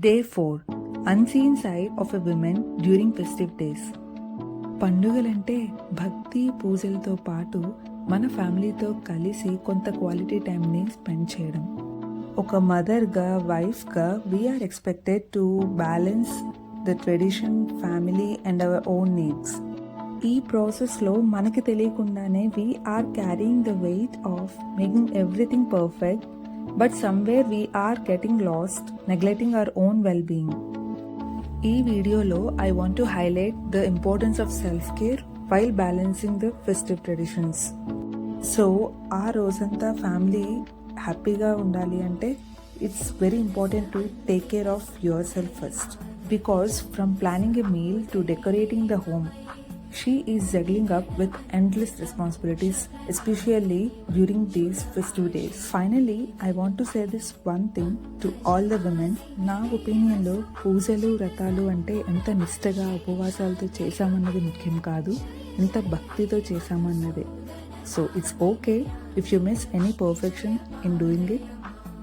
Day 4. Unseen side of a woman during festive days. పండుగలంటే భక్తి పూజలతో పాటు మన ఫ్యామిలీతో కలిసి కొంత క్వాలిటీ టైంని స్పెండ్ చేయడం. ఒక మదర్గా, వైఫ్గా we are expected to balance the tradition, family and our own needs. ఈ ప్రాసెస్లో మనకి తెలియకుండానే we are carrying the weight of making everything perfect, but somewhere we are getting lost, neglecting our own well-being. ఈ వీడియోలో I want to highlight the importance of self-care while balancing the festive traditions. So ఆ రోజంతా family హ్యాపీగా ఉండాలి అంటే it's very important to take care of your self first, because from planning a meal to decorating the home, she is juggling up with endless responsibilities, especially during these festive days. Finally, I want to say this one thing to all the women. నా ఒపీనియన్లో పూజలు, వ్రతాలు అంటే ఎంత నిష్టగా ఉపవాసాలతో చేశామన్నది ముఖ్యం కాదు, ఎంత భక్తితో చేశామన్నదే. So it's okay if you miss any perfection in doing it,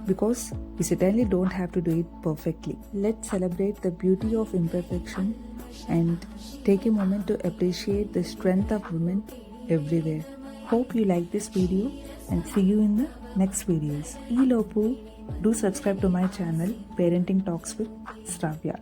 because we certainly don't have to do it perfectly. Let's celebrate the beauty of imperfection and take a moment to appreciate the strength of women everywhere. Hope you like this video and see you in the next videos. Ee lopu, do subscribe to my channel Parenting Talks with Stravya.